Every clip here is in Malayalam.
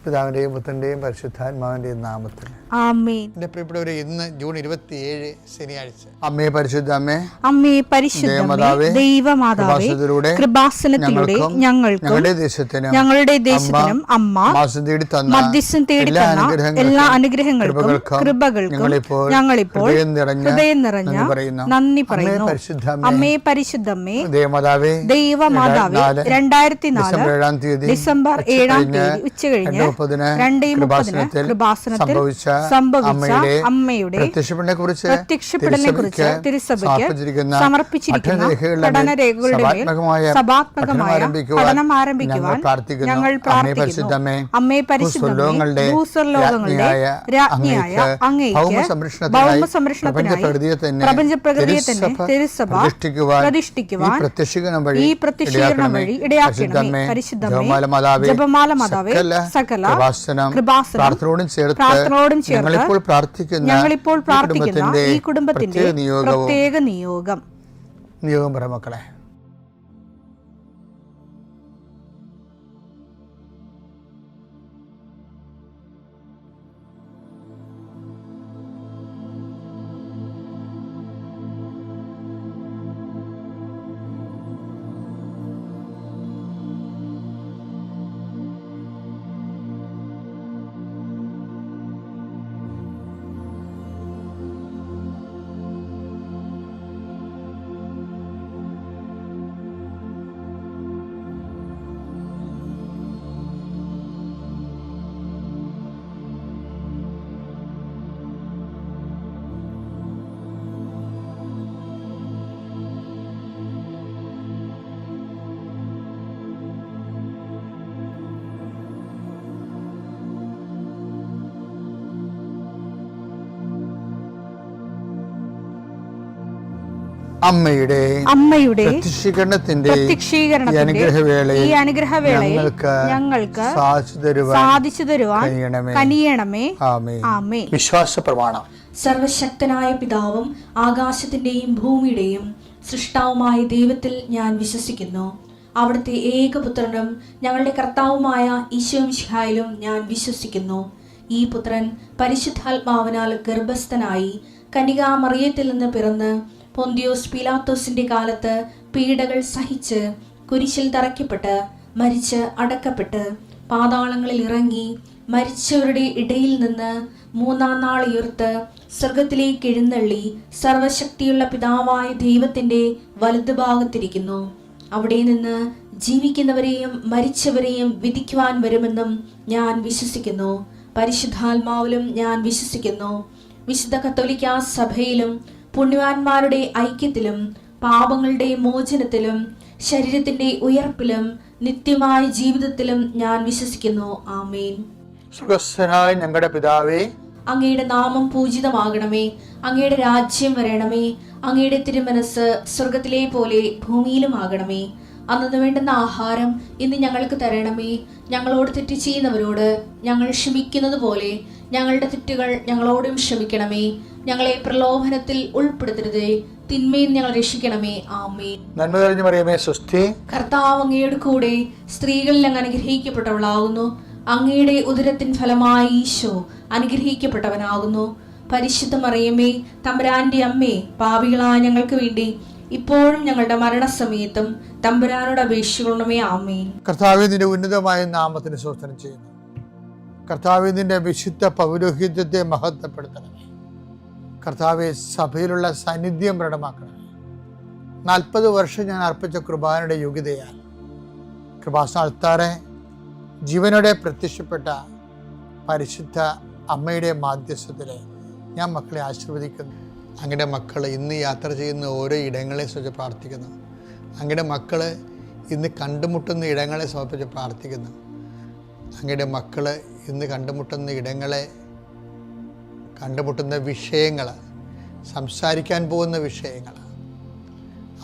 പിതാവിൻ്റെയും പുത്രൻ്റെയും പരിശുദ്ധാത്മാവിൻ്റെയും നാമത്തിൽ ആമേൻ. എൻ്റെ പ്രിയപ്പെട്ടവരെ, ഇന്ന് ജൂൺ 27 ശനിയാഴ്ച. അമ്മേ പരിശുദ്ധ അമ്മേ, അമ്മേ പരിശുദ്ധമേ, ദൈവമാതാവേ, കൃപാസനത്തിലൂടെ ഞങ്ങൾക്ക് ഞങ്ങളുടെ ദേശത്തിനും അമ്മ മധ്യസ്ഥം തേടി തന്ന എല്ലാ അനുഗ്രഹങ്ങൾക്കും കൃപകൾക്കും ഞങ്ങളിപ്പോൾ ഹൃദയം നിറഞ്ഞ നന്ദി പറയുന്നു. അമ്മേ പരിശുദ്ധമേ, ദൈവമാതാവേ, 2004 ഡിസംബർ 7 ഉച്ചകഴിഞ്ഞ് 2:30 കൃപാസനത്തിൽ സംഭവിച്ച അമ്മയുടെ പ്രത്യക്ഷപ്പെടലിനെ കുറിച്ച് തിരുസഭയ്ക്ക് സമർപ്പിച്ചിരിക്കുന്ന പഠനരേഖകളുടെ മേൽ സഭാത്മകമായ പഠനം ആരംഭിക്കുവാൻ ഞങ്ങൾ പ്രാർത്ഥിക്കുന്നു. അമ്മേ പരിശുദ്ധമേ, ഭൂസ്വർലോകങ്ങളുടെ രാജ്ഞിയായ അങ്ങേയ്ക്ക് ഭൗമ സംരക്ഷണത്തിനായി പ്രപഞ്ചപ്രകൃതിയെ തന്നെ തിരുസഭ പ്രതിഷ്ഠിക്കുവാൻ ഈ പ്രത്യക്ഷീകരണം വഴി ഇടയാക്കണമേ. പരിശുദ്ധമേ, ജപമാല മാതാവേ, സകല കൃപാസനം പ്രാർത്ഥനയോടും ചേർത്ത് ഞങ്ങളിപ്പോൾ പ്രാർത്ഥിക്കുന്ന ഈ കുടുംബത്തിന്റെ പ്രത്യേക നിയോഗം പറ മക്കളെ. അമ്മയുടെ പ്രത്യക്ഷീകരണത്തിന്റെ ഈ അനുഗ്രഹവേളയിൽ ഞങ്ങൾക്ക് സാധിച്ചു തരുവാൻ കനിയണമേ. ആമേൻ. വിശ്വാസ പ്രമാണം. സർവശക്തനായ പിതാവും ആകാശത്തിന്റെയും ഭൂമിയുടെയും സൃഷ്ടാവുമായ ദൈവത്തിൽ ഞാൻ വിശ്വസിക്കുന്നു. അവിടുത്തെ ഏകപുത്രനും ഞങ്ങളുടെ കർത്താവുമായ ഈശോമിശിഹായിലും ഞാൻ വിശ്വസിക്കുന്നു. ഈ പുത്രൻ പരിശുദ്ധാത്മാവിനാൽ ഗർഭസ്ഥനായി കന്യകാമറിയത്തിൽ നിന്ന് പിറന്ന് പൊന്തിയോസ് പീലാത്തോസിന്റെ കാലത്ത് പീഡകൾ സഹിച്ച് കുരിശിൽ തറയ്ക്കപ്പെട്ട് മരിച്ച് അടക്കപ്പെട്ട് പാതാളങ്ങളിൽ ഇറങ്ങി മരിച്ചവരുടെ ഇടയിൽ നിന്ന് 3-ാം നാൾ ഉയർത്ത് സ്വർഗത്തിലേക്ക് എഴുന്നള്ളി സർവശക്തിയുള്ള പിതാവായ ദൈവത്തിന്റെ വലതുഭാഗത്തിരിക്കുന്നു. അവിടെ നിന്ന് ജീവിക്കുന്നവരെയും മരിച്ചവരെയും വിധിക്കുവാൻ വരുമെന്നും ഞാൻ വിശ്വസിക്കുന്നു. പരിശുദ്ധാത്മാവിലും ഞാൻ വിശ്വസിക്കുന്നു. വിശുദ്ധ കത്തോലിക്കാ സഭയിലും പുണ്യവാന്മാരുടെ ഐക്യത്തിലും പാപങ്ങളുടെ മോചനത്തിലും ശരീരത്തിന്റെ ഉയർപ്പിലും നിത്യമായ ജീവിതത്തിലും ഞാൻ വിശ്വസിക്കുന്നു. ആമേൻ. സ്വർഗ്ഗസ്ഥനായ ഞങ്ങളുടെ പിതാവേ, അങ്ങയുടെ നാമം പൂജിതമാകണമേ. അങ്ങയുടെ രാജ്യം വരണമേ. അങ്ങയുടെ തിരുമനസ് സ്വർഗത്തിലെ പോലെ ഭൂമിയിലും ആകണമേ. അന്നു വേണ്ടുന്ന ആഹാരം ഇന്ന് ഞങ്ങൾക്ക് തരണമേ. ഞങ്ങളോട് തെറ്റ് ചെയ്യുന്നവരോട് ഞങ്ങൾ ക്ഷമിക്കുന്നത് പോലെ ഞങ്ങളുടെ തെറ്റുകൾ ഞങ്ങളോടും ക്ഷമിക്കണമേ. ഞങ്ങളെ പ്രലോഭനത്തിൽ ഉൾപ്പെടുത്തരുതേ, തിന്മയിൽ ഞങ്ങൾ രക്ഷിക്കണമേ. ആമേൻ. നന്മ നിറഞ്ഞ മറിയമേ, സ്വസ്തി. കർത്താവ് അങ്ങയുടെ കൂടെ സ്ത്രീകളിൽ അങ്ങ് അനുഗ്രഹിക്കപ്പെട്ടവളാകുന്നു. അങ്ങയുടെ ഉദരത്തിൻ ഫലമായി ഈശോ അനുഗ്രഹിക്കപ്പെട്ടവനാകുന്നു. പരിശുദ്ധ മറിയമേ, തമ്പുരാന്റെ അമ്മേ, പാപികളായ ഞങ്ങൾക്ക് വേണ്ടി ഇപ്പോഴും ഞങ്ങളുടെ മരണസമയത്തും തമ്പുരാനോട് അപേക്ഷിക്കണമേ. ആമേൻ. കർത്താവേ, നിന്റെ ഉന്നതമായ നാമത്തിന് സ്തോത്രം ചെയ്യുന്നു. കർത്താവേ, നിന്റെ വിശുദ്ധ പൗരോഹിത്യത്തെ മഹത്വപ്പെടുത്തണമേ. കർത്താവെ, സഭയിലുള്ള സാന്നിധ്യം പ്രകടമാക്കണമേ. 40 വർഷം ഞാൻ അർപ്പിച്ച കൃപാനയുടെ യോഗ്യതയാൽ കൃപാസനത്താറെ ജീവനോടെ പ്രത്യക്ഷപ്പെട്ട പരിശുദ്ധ അമ്മയുടെ മാധ്യസ്ഥത്തിലെ ഞാൻ മക്കളെ ആശീർവദിക്കുന്നു. അങ്ങയുടെ മക്കൾ ഇന്ന് യാത്ര ചെയ്യുന്ന ഓരോ ഇടങ്ങളെ സംബന്ധിച്ച് പ്രാർത്ഥിക്കുന്നു. അങ്ങയുടെ മക്കൾ ഇന്ന് കണ്ടുമുട്ടുന്ന ഇടങ്ങളെ സമർപ്പിച്ച് പ്രാർത്ഥിക്കുന്നു. അങ്ങയുടെ മക്കൾ ഇന്ന് കണ്ടുമുട്ടുന്ന ഇടങ്ങളെ, കണ്ടുമുട്ടുന്ന വിഷയങ്ങൾ, സംസാരിക്കാൻ പോകുന്ന വിഷയങ്ങൾ,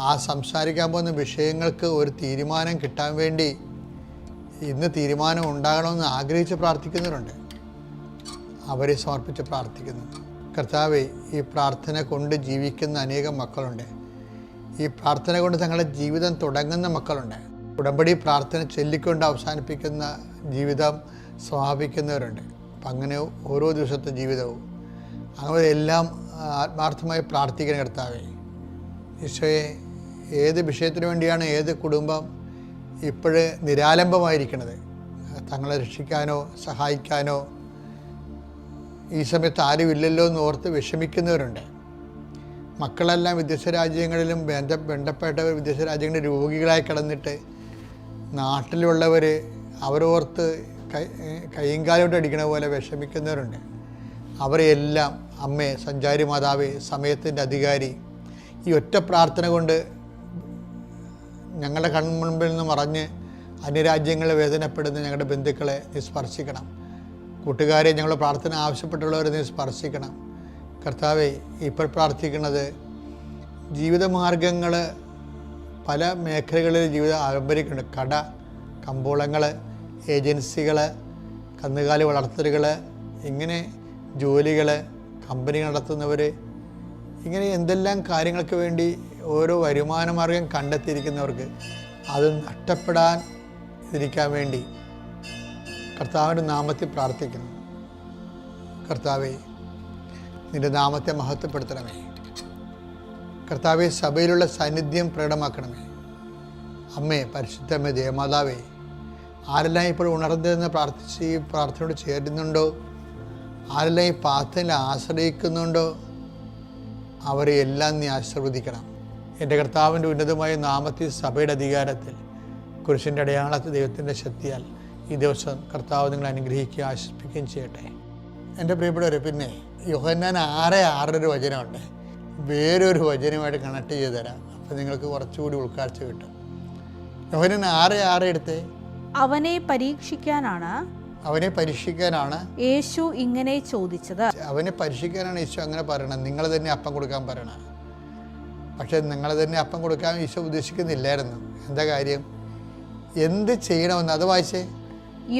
ആ സംസാരിക്കാൻ പോകുന്ന വിഷയങ്ങൾക്ക് ഒരു തീരുമാനം കിട്ടാൻ വേണ്ടി ഇന്ന് തീരുമാനം ഉണ്ടാകണമെന്ന് ആഗ്രഹിച്ച് പ്രാർത്ഥിക്കുന്നവരുണ്ട്. അവരെ സമർപ്പിച്ച് പ്രാർത്ഥിക്കുന്നു. കർത്താവേ, ഈ പ്രാർത്ഥന കൊണ്ട് ജീവിക്കുന്ന അനേകം മക്കളുണ്ട്. ഈ പ്രാർത്ഥന കൊണ്ട് തങ്ങളുടെ ജീവിതം തുടങ്ങുന്ന മക്കളുണ്ട്. ഉടമ്പടി പ്രാർത്ഥന ചൊല്ലിക്കൊണ്ട് അവസാനിപ്പിക്കുന്ന ജീവിതം സമാപിക്കുന്നവരുണ്ട്. അപ്പം അങ്ങനെ ഓരോ ദിവസത്തെ ജീവിതവും അങ്ങനെ എല്ലാം ആത്മാർത്ഥമായി പ്രാർത്ഥിക്കാൻ കർത്താവേ. ഈശോയെ, ഏത് വിഷയത്തിന് വേണ്ടിയാണ് ഏത് കുടുംബം ഇപ്പോഴ് നിരാലംബമായിരിക്കുന്നത്, തങ്ങളെ രക്ഷിക്കാനോ സഹായിക്കാനോ ഈ സമയത്ത് ആരുമില്ലല്ലോ എന്ന് ഓർത്ത് വിഷമിക്കുന്നവരുണ്ട്. മക്കളെല്ലാം വിദേശ രാജ്യങ്ങളിലും ബന്ധപ്പെട്ടവർ വിദേശ രാജ്യങ്ങളിൽ രോഗികളായി കിടന്നിട്ട് നാട്ടിലുള്ളവർ അവരോർത്ത് കൈയും കാലോട്ട് അടിക്കണ പോലെ വിഷമിക്കുന്നവരുണ്ട്. അവരെയെല്ലാം അമ്മേ, സഞ്ചാരി മാതാവേ, സമയത്തിൻ്റെ അധികാരി, ഈ ഒറ്റ പ്രാർത്ഥന കൊണ്ട് ഞങ്ങളുടെ കൺമുൻപിൽ നിന്ന് മറഞ്ഞ് അന്യരാജ്യങ്ങളിൽ വേദനപ്പെടുന്ന ഞങ്ങളുടെ ബന്ധുക്കളെ നീ സ്പർശിക്കണം. കൂട്ടുകാരെ, ഞങ്ങളുടെ പ്രാർത്ഥന ആവശ്യപ്പെട്ടുള്ളവരെ നീ സ്പർശിക്കണം. കർത്താവെ, ഇപ്പോൾ പ്രാർത്ഥിക്കുന്നത് ജീവിതമാർഗങ്ങൾ പല മേഖലകളിൽ ജീവിതം ആരംഭിക്കുന്നുണ്ട്. കട, കമ്പോളങ്ങൾ, ഏജൻസികൾ, കന്നുകാലി വളർത്തലുകൾ, ഇങ്ങനെ ജോലികൾ, കമ്പനി നടത്തുന്നവർ, ഇങ്ങനെ എന്തെല്ലാം കാര്യങ്ങൾക്ക് വേണ്ടി ഓരോ വരുമാനമാർഗം കണ്ടെത്തിയിരിക്കുന്നവർക്ക് അത് നഷ്ടപ്പെടാൻ ഇരിക്കാൻ വേണ്ടി കർത്താവിൻ്റെ നാമത്തിൽ പ്രാർത്ഥിക്കുന്നു. കർത്താവെ, നിൻ്റെ നാമത്തെ മഹത്വപ്പെടുത്തണമേ. കർത്താവെ, സഭയിലുള്ള സാന്നിധ്യം പ്രകടമാക്കണമേ. അമ്മേ, പരിശുദ്ധമ്മേ, ദേവമാതാവേ, ആരെല്ലാം ഇപ്പോൾ ഉണർന്നെന്ന് പ്രാർത്ഥിച്ച് ഈ പ്രാർത്ഥനയോട് ചേരുന്നുണ്ടോ, ആരെല്ലാം ഈ പ്രാർത്ഥനയിൽ ആശ്രയിക്കുന്നുണ്ടോ, അവരെ എല്ലാം നീ ആശീർവദിക്കണം. എൻ്റെ കർത്താവിൻ്റെ ഉന്നതമായ നാമത്തിൽ, സഭയുടെ അധികാരത്തിൽ, കുരിശിൻ്റെ അടയാളത്തിൽ, ദൈവത്തിൻ്റെ ശക്തിയാൽ ഈ ദിവസം കർത്താവ് നിങ്ങളെ അനുഗ്രഹിക്കുകയും ആശ്വസിപ്പിക്കുകയും ചെയ്യട്ടെ. എൻ്റെ പ്രിയപ്പെട്ടവരെ, പിന്നെ യോഹന്നാൻ 6:6 വചനമുണ്ട്. വേറൊരു വചനമായിട്ട് കണക്ട് ചെയ്ത് തരാം. അപ്പം നിങ്ങൾക്ക് കുറച്ചുകൂടി ഉൾക്കാഴ്ച കിട്ടും. യോഹന്നാൻ 6:6 എടുത്തേ. അവനെ പരീക്ഷിക്കാനാണ് യേശു ഇങ്ങനെ ചോദിച്ചത്. അവനെ പരീക്ഷിക്കാനാണ് ഈശോ അങ്ങനെ പറയണത്. നിങ്ങൾ തന്നെ അപ്പം കൊടുക്കാൻ പറയണം. പക്ഷെ നിങ്ങൾ തന്നെ അപ്പം കൊടുക്കാൻ ഈശോ ഉദ്ദേശിക്കുന്നില്ലായിരുന്നു. എന്താ കാര്യം? എന്ത് ചെയ്യണമെന്ന് അത് വായിച്ചേ.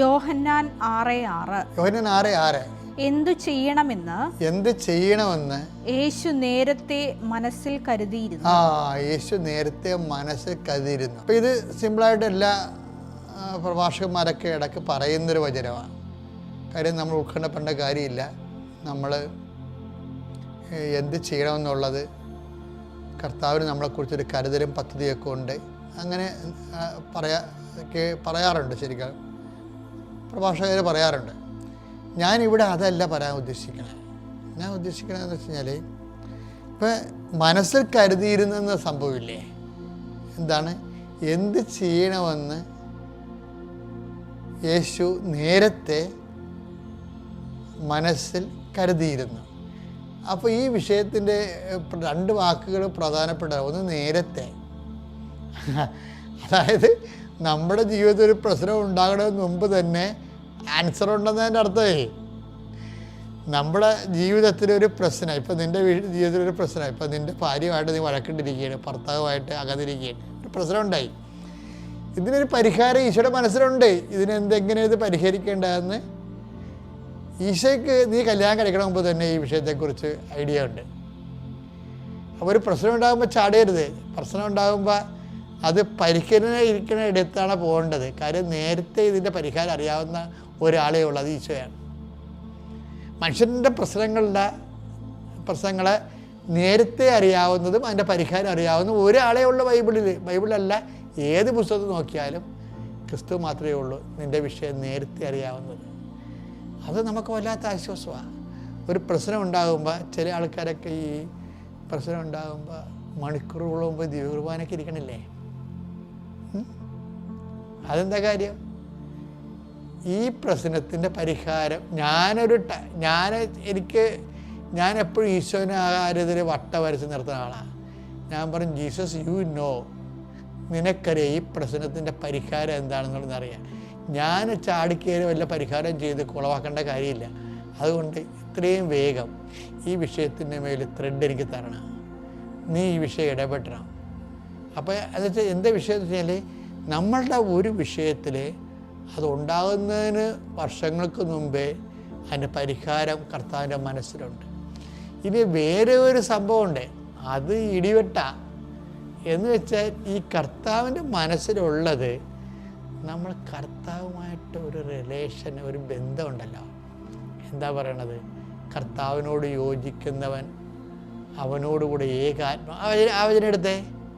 യോഹന്നാൻ 6:6 എന്തു ചെയ്യണമെന്ന് യേശു നേരത്തെ മനസ്സിൽ കരുതിയിരുന്നു. യേശു നേരത്തെ മനസ്സിൽ കരുതിയിരുന്നു. അപ്പം ഇത് സിമ്പിളായിട്ട് എല്ലാ പ്രഭാഷകന്മാരൊക്കെ ഇടയ്ക്ക് പറയുന്നൊരു വചനമാണ്. കാര്യം നമ്മൾ ഉൾക്കൊള്ളപ്പെടേണ്ട കാര്യമില്ല. നമ്മൾ എന്ത് ചെയ്യണമെന്നുള്ളത് കർത്താവിന് നമ്മളെക്കുറിച്ചൊരു കരുതലും പദ്ധതിയൊക്കെ ഉണ്ട്. അങ്ങനെ പറയാറുണ്ട്. ശരിക്കും പ്രഭാഷകർ പറയാറുണ്ട്. ഞാനിവിടെ അതല്ല പറയാൻ ഉദ്ദേശിക്കണേ. ഞാൻ ഉദ്ദേശിക്കണമെന്ന് വെച്ച് കഴിഞ്ഞാൽ, ഇപ്പം മനസ്സിൽ കരുതിയിരുന്നെന്ന സംഭവമില്ലേ, എന്താണ്? എന്ത് ചെയ്യണമെന്ന് യേശു നേരത്തെ മനസ്സിൽ കരുതിയിരുന്നു. അപ്പോൾ ഈ വിഷയത്തിൻ്റെ 2 വാക്കുകൾ പ്രധാനപ്പെട്ട. ഒന്ന് നേരത്തെ, അതായത് നമ്മുടെ ജീവിതത്തിൽ ഒരു പ്രശ്നം ഉണ്ടാകണമെന്ന് മുമ്പ് തന്നെ ആൻസർ ഉണ്ടെന്നതിൻ്റെ അർത്ഥമേ. നമ്മുടെ ജീവിതത്തിലൊരു പ്രശ്നം, ഇപ്പം നിൻ്റെ ജീവിതത്തിലൊരു പ്രശ്നം, ഇപ്പം നിൻ്റെ ഭാര്യയുമായിട്ട് നീ വഴക്കിട്ടിരിക്കുകയാണ്, ഭർത്താവുമായിട്ട് അകന്നിരിക്കുകയാണ്, ഒരു പ്രശ്നം ഉണ്ടായി. ഇതിനൊരു പരിഹാരം ഈശോയുടെ മനസ്സിലുണ്ട്. ഇതിനെന്തെങ്ങനെ ഇത് പരിഹരിക്കേണ്ടതെന്ന് ഈശോയ്ക്ക് നീ കല്യാണം കഴിക്കണ മുമ്പ് തന്നെ ഈ വിഷയത്തെക്കുറിച്ച് ഐഡിയ ഉണ്ട്. അപ്പോൾ ഒരു പ്രശ്നം ഉണ്ടാകുമ്പോൾ ചാടരുത്. പ്രശ്നം ഉണ്ടാകുമ്പോൾ അത് ഇരിക്കുന്ന ഇടത്താണ് പോകേണ്ടത്. കാര്യം നേരത്തെ ഇതിൻ്റെ പരിഹാരം അറിയാവുന്ന ഒരാളേ ഉള്ളൂ, അത് ഈശോയാണ്. മനുഷ്യൻ്റെ പ്രശ്നങ്ങളെ നേരത്തെ അറിയാവുന്നതും അതിൻ്റെ പരിഹാരം അറിയാവുന്നതും ഒരാളേ ഉള്ളൂ ബൈബിളല്ല, ഏത് പുസ്തകത്തിൽ നോക്കിയാലും ക്രിസ്തു മാത്രമേ ഉള്ളൂ നിൻ്റെ വിഷയം നേരത്തെ അറിയാവുന്നത്. അത് നമുക്ക് വല്ലാത്ത ആശ്വാസമാണ്. ഒരു പ്രശ്നം ഉണ്ടാകുമ്പോൾ ചില ആൾക്കാരൊക്കെ ഈ പ്രശ്നം ഉണ്ടാകുമ്പോൾ മണിക്കൂറുകൾ മുമ്പ് ദിവ്യകുർബാനയ്ക്ക് ഇരിക്കണില്ലേ? അതെന്താ കാര്യം? ഈ പ്രശ്നത്തിൻ്റെ പരിഹാരം ഞാൻ എപ്പോഴും ഈശോനെ കാര്യത്തിൽ വട്ട വരച്ച് നിർത്തുന്ന ആളാണ്. ഞാൻ പറഞ്ഞു, ജീസസ്, യു നോ, നിനക്കറിയാം ഈ പ്രശ്നത്തിൻ്റെ പരിഹാരം എന്താണെന്നുള്ളത് അറിയാം. ഞാൻ ചാടിക്കയറി വല്ല പരിഹാരം ചെയ്ത് കുളവാക്കേണ്ട കാര്യമില്ല. അതുകൊണ്ട് ഇത്രയും വേഗം ഈ വിഷയത്തിൻ്റെ മേൽ ത്രെഡ് എനിക്ക് തരണം, നീ ഈ വിഷയം ഇടപെട്ടണം. അപ്പോൾ അത് വെച്ചാൽ എന്താ വിഷയം എന്ന് വെച്ചാൽ, നമ്മളുടെ ഒരു വിഷയത്തിൽ അതുണ്ടാകുന്നതിന് വർഷങ്ങൾക്ക് മുമ്പേ അതിൻ്റെ പരിഹാരം കർത്താവിൻ്റെ മനസ്സിലുണ്ട്. ഇനി വേറെ ഒരു സംഭവമുണ്ട്, അത് ഇടിവെട്ട എന്ന് വെച്ചാൽ ഈ കർത്താവിൻ്റെ മനസ്സിലുള്ളത് നമ്മൾ കർത്താവുമായിട്ട് ഒരു റിലേഷൻ, ഒരു ബന്ധമുണ്ടല്ലോ. എന്താ പറയണത്? കർത്താവിനോട് യോജിക്കുന്നവൻ അവനോടുകൂടെ ആവചനെടുത്തേ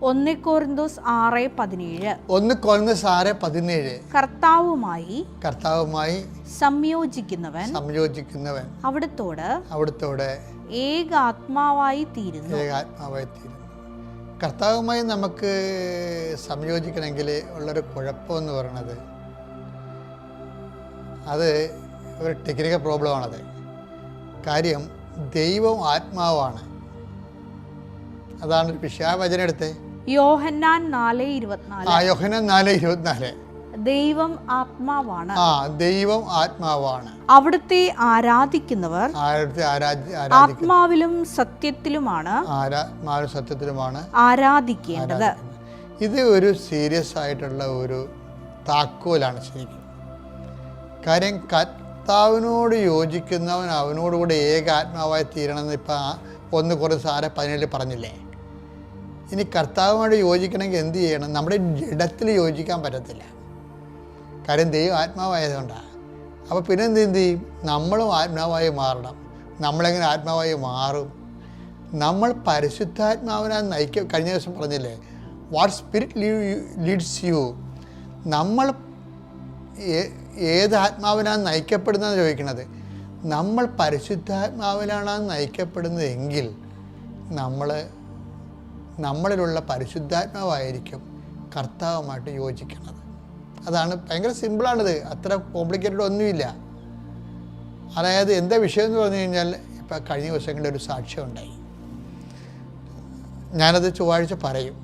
1 കൊരിന്തോസ് 6:17 1 കൊരിന്തോസ് 6:17 കർത്താവുമായി സംയോജിക്കുന്നവൻ അവിടുത്തോട് ഏകാത്മാവായി തീരുന്നു. കർത്താവുമായി നമുക്ക് സംയോജിക്കണമെങ്കിൽ ഉള്ളൊരു കുഴപ്പമെന്ന് പറയണത്, അത് ഒരു ടെക്നിക്കൽ പ്രോബ്ലമാണത്. കാര്യം ദൈവം ആത്മാവാണ്. അതാണ് വചനം എടുത്തേ, യോഹന്നാൻ 4:24. യോഹന്നാൻ 4:24. ദൈവം ആത്മാവാണ്. ദൈവം ആത്മാവാണ്. അവിടുത്തെ ആരാധിക്കുന്നവർ ആത്മാവിലും സത്യത്തിലുമാണ് ആരാധിക്കേണ്ടത്. ഇത് ഒരു സീരിയസ് ആയിട്ടുള്ള ഒരു താക്കോലാണ് ശരിക്കും. കാര്യം കർത്താവിനോട് യോജിക്കുന്നവൻ അവനോടുകൂടി ഏകാത്മാവായി തീരണമെന്ന് ഇപ്പം 1 കൊരിന്തോസ് 6:17 പറഞ്ഞില്ലേ. ഇനി കർത്താവുമായിട്ട് യോജിക്കണമെങ്കിൽ എന്ത് ചെയ്യണം? നമ്മുടെ ജഡത്തിൽ യോജിക്കാൻ പറ്റത്തില്ല. കാര്യം ദൈവം ആത്മാവായതുകൊണ്ടാണ്. അപ്പോൾ പിന്നെ എന്ത് ചെയ്യും? നമ്മളും ആത്മാവായി മാറണം. നമ്മളെങ്ങനെ ആത്മാവായി മാറും? നമ്മൾ പരിശുദ്ധാത്മാവിനാൽ കഴിഞ്ഞ ദിവസം പറഞ്ഞില്ലേ, വാട്ട് സ്പിരിറ്റ് ലീഡ്സ് യു. നമ്മൾ ഏത് ആത്മാവിനാണ് നയിക്കപ്പെടുന്നതെന്ന് ചോദിക്കണത്. നമ്മൾ പരിശുദ്ധാത്മാവിലാണ് നയിക്കപ്പെടുന്നതെങ്കിൽ നമ്മളിലുള്ള പരിശുദ്ധാത്മാവായിരിക്കും കർത്താവുമായിട്ട് യോജിക്കുന്നത്. അതാണ് ഭയങ്കര സിമ്പിളാണിത്, അത്ര കോംപ്ലിക്കേറ്റഡ് ഒന്നുമില്ല. അതായത് എന്താ വിഷയം എന്ന് പറഞ്ഞു കഴിഞ്ഞാൽ, ഇപ്പം കഴിഞ്ഞ ദിവസങ്ങളിൽ ഒരു സാക്ഷ്യം ഉണ്ടായി. ഞാനത് ചൊവ്വാഴ്ച പറയും.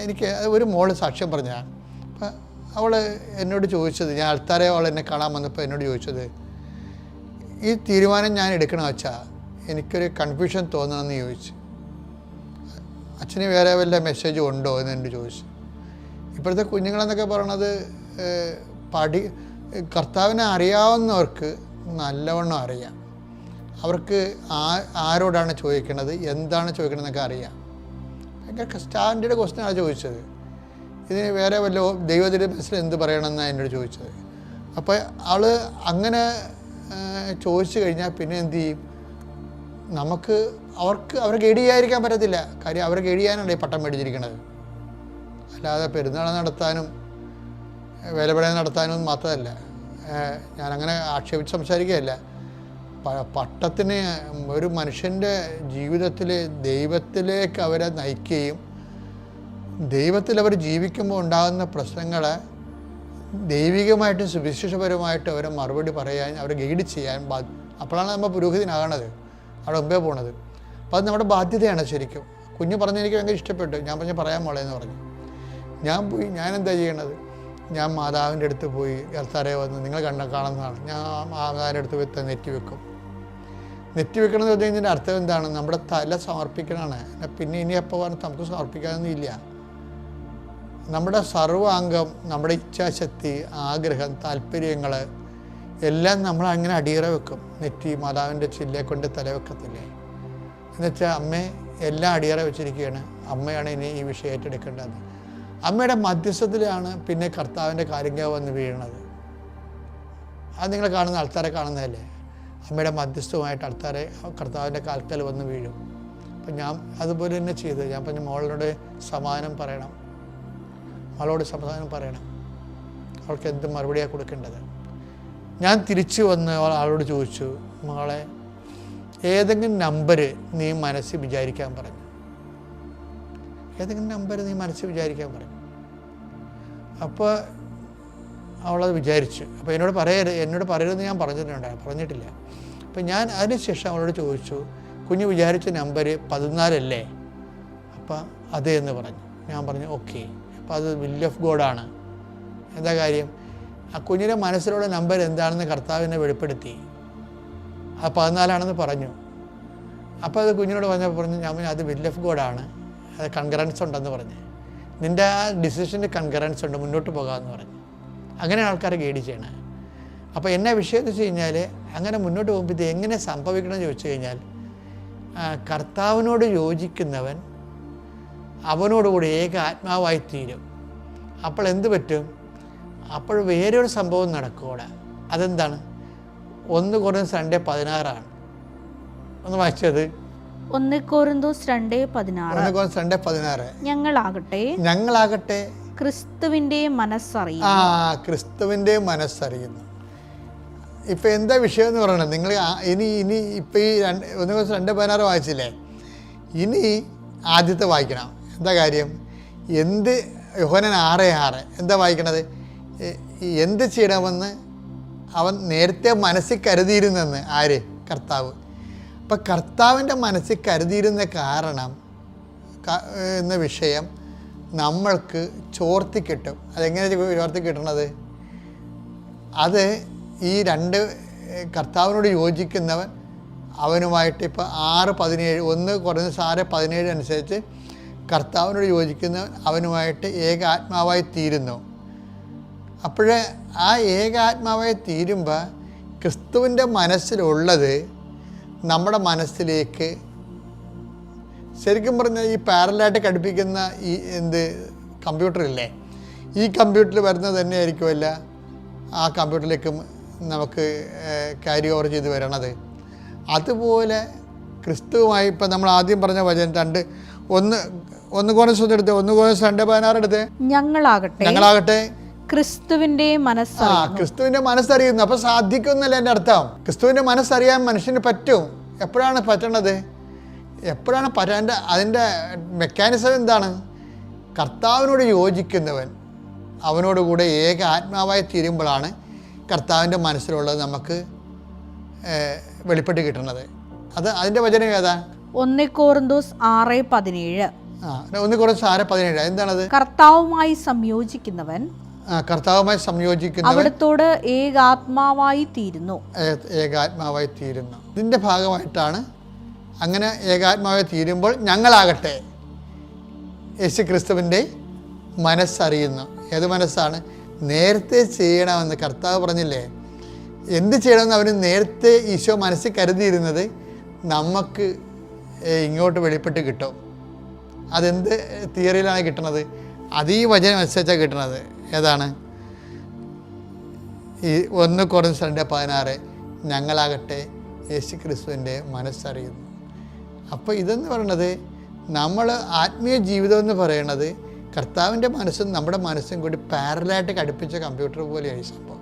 എനിക്ക് ഒരു മോള് സാക്ഷ്യം പറഞ്ഞതാണ്. അപ്പം അവൾ എന്നോട് ചോദിച്ചത്, ഞാൻ ആൾക്കാരെ അവൾ എന്നെ കാണാൻ വന്നപ്പോൾ എന്നോട് ചോദിച്ചത്, ഈ തീരുമാനം ഞാൻ എടുക്കണ വെച്ചാൽ എനിക്കൊരു കൺഫ്യൂഷൻ തോന്നണമെന്ന് ചോദിച്ചു. അച്ഛന് വേറെ വല്ല മെസ്സേജ് ഉണ്ടോ എന്ന് എന്നോട് ചോദിച്ചു. ഇപ്പോഴത്തെ കുഞ്ഞുങ്ങളെന്നൊക്കെ പറയണത് കർത്താവിനെ അറിയാവുന്നവർക്ക് നല്ലവണ്ണം അറിയാം. അവർക്ക് ആരോടാണ് ചോദിക്കണത്, എന്താണ് ചോദിക്കണമെന്നൊക്കെ അറിയാം. ഭയങ്കര സ്റ്റാൻഡേർഡ് ക്വസ്റ്റ്യനാണ് ചോദിച്ചത്. ഇതിന് വേറെ വല്ല ദൈവത്തിൻ്റെ മനസ്സിൽ എന്ത് പറയണമെന്നാണ് എന്നോട് ചോദിച്ചത്. അപ്പോൾ അവൾ അങ്ങനെ ചോദിച്ചു കഴിഞ്ഞാൽ പിന്നെ എന്ത് ചെയ്യും? അവരെ ഗൈഡ് ചെയ്യാതിരിക്കാൻ പറ്റത്തില്ല. കാര്യം അവരെ ഗൈഡ് ചെയ്യാനാണ് ഈ പട്ടം മേടിച്ചിരിക്കുന്നത്. അല്ലാതെ പെരുന്നാൾ നടത്താനും വേലപടയം നടത്താനും മാത്രമല്ല. ഞാനങ്ങനെ ആക്ഷേപിച്ച് സംസാരിക്കുകയല്ല. പട്ടത്തിന് ഒരു മനുഷ്യൻ്റെ ജീവിതത്തിൽ ദൈവത്തിലേക്ക് അവരെ നയിക്കുകയും ദൈവത്തിൽ അവർ ജീവിക്കുമ്പോൾ ഉണ്ടാകുന്ന പ്രശ്നങ്ങളെ ദൈവികമായിട്ടും സുവിശേഷപരമായിട്ടും അവരെ മറുപടി പറയാൻ, അവരെ ഗൈഡ് ചെയ്യാൻ അപ്പോഴാണ് നമ്മൾ പുരോഹിതനാകണത്, അവിടെ മുമ്പേ പോണത്. അപ്പോൾ അത് നമ്മുടെ ബാധ്യതയാണ് ശരിക്കും. കുഞ്ഞ് പറഞ്ഞ് എനിക്ക് ഭയങ്കര ഇഷ്ടപ്പെട്ടു. ഞാൻ പറയാൻ മോളേന്ന് പറഞ്ഞു. ഞാൻ പോയി, ഞാനെന്താ ചെയ്യണത്? ഞാൻ മാതാവിൻ്റെ അടുത്ത് പോയി കർത്താരെ വന്ന് നിങ്ങൾ കാണുന്നതാണ്. ഞാൻ മാതാവിൻ്റെ അടുത്ത് പോയി നെറ്റി വെക്കും. നെറ്റി വെക്കണമെന്ന് പറഞ്ഞു കഴിഞ്ഞാൽ അർത്ഥം എന്താണ്? നമ്മുടെ തല സമർപ്പിക്കണമാണ്. പിന്നെ ഇനി എപ്പോൾ പറഞ്ഞ് നമുക്ക് സമർപ്പിക്കാനൊന്നും ഇല്ല. നമ്മുടെ സർവാംഗം, നമ്മുടെ ഇച്ഛാശക്തി, ആഗ്രഹം, താല്പര്യങ്ങൾ എല്ലാം നമ്മൾ അങ്ങനെ അടിയറ വെക്കും. നെറ്റി മാതാവിൻ്റെ ചില്ലെ കൊണ്ട് തലവെക്കത്തില്ലേ? എന്നുവെച്ചാൽ അമ്മേ എല്ലാം അടിയറ വെച്ചിരിക്കുകയാണ്, അമ്മയാണ് ഇനി ഈ വിഷയം ഏറ്റെടുക്കേണ്ടത്. അമ്മയുടെ മധ്യസ്ഥത്തിലാണ് പിന്നെ കർത്താവിൻ്റെ കാര്യങ്ങൾ വന്ന് വീഴണത്. അത് നിങ്ങൾ കാണുന്ന ആൾക്കാരെ കാണുന്നതല്ലേ? അമ്മയുടെ മധ്യസ്ഥവുമായിട്ട് ആൾക്കാരെ കർത്താവിൻ്റെ കാൽക്കൽ വന്ന് വീഴും. അപ്പം ഞാൻ അതുപോലെ തന്നെ ചെയ്തത്. ഞാൻ പറഞ്ഞ മോളോട് സമാധാനം പറയണം, അവളോട് സമാധാനം പറയണം. അവൾക്ക് എന്ത് മറുപടിയാണ് കൊടുക്കേണ്ടത്? ഞാൻ തിരിച്ചു വന്ന് ആളോട് ചോദിച്ചു, മകളെ ഏതെങ്കിലും നമ്പർ നീ മനസ്സിൽ വിചാരിക്കാൻ പറഞ്ഞു. ഏതെങ്കിലും നമ്പർ നീ മനസ്സിൽ വിചാരിക്കാൻ പറഞ്ഞു. അപ്പോൾ അവളത് വിചാരിച്ചു. അപ്പോൾ എന്നോട് പറയരുതെന്ന് ഞാൻ പറഞ്ഞിട്ടില്ല. അപ്പം ഞാൻ അതിനുശേഷം അവളോട് ചോദിച്ചു, കുഞ്ഞ് വിചാരിച്ച നമ്പർ 14 അല്ലേ? അപ്പം അതേ എന്ന് പറഞ്ഞു. ഞാൻ പറഞ്ഞു ഓക്കെ. അപ്പോൾ അത് വിൽ ഓഫ് ഗോഡാണ്. എന്താ കാര്യം? ആ കുഞ്ഞിൻ്റെ മനസ്സിലുള്ള നമ്പർ എന്താണെന്ന് കർത്താവിനെ വെളിപ്പെടുത്തി. അത് 14 പറഞ്ഞു. അപ്പോൾ അത് കുഞ്ഞിനോട് പറഞ്ഞു, ഞാൻ അത് വിൽ ഓഫ് ഗോഡാണ്, അത് കൺകറൻസ് ഉണ്ടെന്ന് പറഞ്ഞ്, നിൻ്റെ ആ ഡിസിഷന് കൺകറൻസ് ഉണ്ട്, മുന്നോട്ട് പോകാമെന്ന് പറഞ്ഞു. അങ്ങനെ ആൾക്കാരെ ഗൈഡ് ചെയ്യണം. അപ്പോൾ എന്നാ വിഷയം എന്ന് വെച്ച് കഴിഞ്ഞാൽ, അങ്ങനെ മുന്നോട്ട് പോകുമ്പോൾ ഇത് എങ്ങനെ സംഭവിക്കണമെന്ന് ചോദിച്ചു കഴിഞ്ഞാൽ, കർത്താവിനോട് യോജിക്കുന്നവൻ അവനോടുകൂടി ഏക ആത്മാവായി തീരും. അപ്പോൾ എന്ത് പറ്റും? അപ്പോൾ വേറൊരു സംഭവം നടക്കും അവിടെ. അതെന്താണ്? 1 Corinthians 2:16 ഒന്ന് വായിച്ചത്. 1 Corinthians 2:16 ഞങ്ങളാകട്ടെ ക്രിസ്തുവിന്റെ മനസ്സറിയുന്നു. ക്രിസ്തുവിൻ്റെ മനസ്സറിയുന്നു. ഇപ്പം എന്താ വിഷയം എന്ന് പറയണത്? നിങ്ങൾ ഇനി ഇപ്പം ഈ 1 Corinthians 2:16 വായിച്ചില്ലേ? ഇനി ആദ്യത്തെ വായിക്കണം. എന്താ കാര്യം? യോഹന്നാൻ 6:6 എന്താ വായിക്കണത്? എന്ത് ചെയ്യണമെന്ന് അവൻ നേരത്തെ മനസ്സിൽ കരുതിയിരുന്നെന്ന്. ആര്? കർത്താവ്. അപ്പം കർത്താവിൻ്റെ മനസ്സിൽ കരുതിയിരുന്ന കാരണം എന്ന വിഷയം നമ്മൾക്ക് ചോർത്തി കിട്ടും. അതെങ്ങനെ ചോർത്തി കിട്ടണത്? അത് ഈ 2 കർത്താവിനോട് യോജിക്കുന്നവൻ അവനുമായിട്ട് ഇപ്പോൾ 6:17 1 Corinthians 6:17 അനുസരിച്ച് കർത്താവിനോട് യോജിക്കുന്നവൻ അവനുമായിട്ട് ഏകാത്മാവായി തീരുന്നു. അപ്പോൾ ആ ഏകാത്മാവായി തീരുമ്പോൾ ക്രിസ്തുവിൻ്റെ മനസ്സിലുള്ളത് നമ്മുടെ മനസ്സിലേക്ക്, ശരിക്കും പറഞ്ഞാൽ ഈ പാരലായിട്ട് ഘടിപ്പിക്കുന്ന ഈ കമ്പ്യൂട്ടറില്ലേ, ഈ കമ്പ്യൂട്ടറിൽ വരുന്നത് തന്നെ ആയിരിക്കുമല്ല ആ കമ്പ്യൂട്ടറിലേക്കും നമുക്ക് ക്യാരി ഓവർ ചെയ്ത് വരണത്. അതുപോലെ ക്രിസ്തുവുമായി ഇപ്പം നമ്മൾ ആദ്യം പറഞ്ഞ വചനം 1 Corinthians എടുത്ത് 1 Corinthians 2:16 എടുത്ത് ഞങ്ങളാകട്ടെ ക്രിസ്തുവിന്റെ മനസ്സറിയുന്നു. അപ്പം സാധിക്കുമെന്നല്ല എൻ്റെ അർത്ഥം. ക്രിസ്തുവിൻ്റെ മനസ്സറിയാൻ മനുഷ്യന് പറ്റും. എപ്പോഴാണ് പറ്റണത്? എപ്പോഴാണ് അതിൻ്റെ മെക്കാനിസം എന്താണ്? കർത്താവിനോട് യോജിക്കുന്നവൻ അവനോടുകൂടെ ഏക ആത്മാവായി തീരുമ്പോഴാണ് കർത്താവിൻ്റെ മനസ്സിലുള്ളത് നമുക്ക് വെളിപ്പെട്ട് കിട്ടുന്നത്. അതിൻ്റെ വചനം ഏതാ? 1 Corinthians 6:17 1 Corinthians 6:17 എന്താണത്? കർത്താവുമായി സംയോജിക്കുന്നവൻ അവിടുത്തോട് ഏകാത്മാവായി തീരുന്നു. ഇതിൻ്റെ ഭാഗമായിട്ടാണ് അങ്ങനെ ഏകാത്മാവായി തീരുമ്പോൾ ഞങ്ങളാകട്ടെ യേശു ക്രിസ്തുവിൻ്റെ മനസ്സറിയുന്നു. ഏത് മനസ്സാണ്? നേരത്തെ ചെയ്യണമെന്ന് കർത്താവ് പറഞ്ഞില്ലേ? എന്ത് ചെയ്യണമെന്ന് അവന് നേരത്തെ ഈശോ മനസ്സിൽ കരുതിയിരുന്നത് നമുക്ക് ഇങ്ങോട്ട് വെളിപ്പെട്ട് കിട്ടും. അതെന്ത് തിയറിയിലാണ് കിട്ടുന്നത്? അത് ഈ വചനം അനുസരിച്ചാണ് കിട്ടുന്നത്. ഏതാണ്? ഈ 1 Corinthians 2:16 ഞങ്ങളാകട്ടെ യേശു ക്രിസ്തുവിൻ്റെ മനസ്സറിയുന്നു. അപ്പോൾ ഇതെന്ന് പറയണത് നമ്മൾ ആത്മീയ ജീവിതം എന്ന് പറയണത് കർത്താവിൻ്റെ മനസ്സും നമ്മുടെ മനസ്സും കൂടി പാരലായിട്ട് ഘടിപ്പിച്ച കമ്പ്യൂട്ടർ പോലെയായി സംഭവം.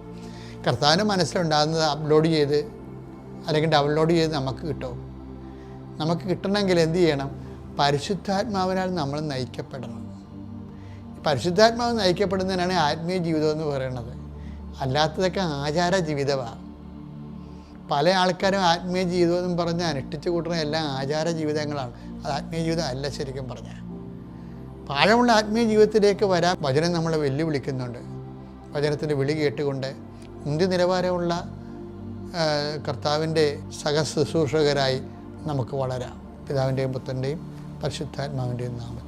കർത്താവിൻ്റെ മനസ്സിലുണ്ടാകുന്നത് അപ്ലോഡ് ചെയ്ത് അല്ലെങ്കിൽ ഡൗൺലോഡ് ചെയ്ത് നമുക്ക് കിട്ടും. നമുക്ക് കിട്ടണമെങ്കിൽ എന്ത് ചെയ്യണം? പരിശുദ്ധാത്മാവിനാൽ നമ്മൾ നയിക്കപ്പെടണം. പരിശുദ്ധാത്മാവ് നയിക്കപ്പെടുന്നതിനാണ് ആത്മീയ ജീവിതം എന്ന് പറയുന്നത്. അല്ലാത്തതൊക്കെ ആചാര ജീവിതമാണ്. പല ആൾക്കാരും ആത്മീയ ജീവിതം എന്നും പറഞ്ഞ് അനുഷ്ഠിച്ച് കൂട്ടുന്ന എല്ലാം ആചാര ജീവിതങ്ങളാണ്. അത് ആത്മീയ ജീവിതം അല്ല. ശരിക്കും പറഞ്ഞാൽ ആഴമുള്ള ആത്മീയ ജീവിതത്തിലേക്ക് വരാൻ വചനം നമ്മളെ വെല്ലുവിളിക്കുന്നുണ്ട്. വചനത്തിൻ്റെ വിളി കേട്ടുകൊണ്ട് മുന്തിയ നിലവാരമുള്ള കർത്താവിൻ്റെ സഹശുശ്രൂഷകരായി നമുക്ക് വളരാം. പിതാവിൻ്റെയും പുത്രൻ്റെയും പരിശുദ്ധാത്മാവിൻ്റെയും നാമത്തിൽ.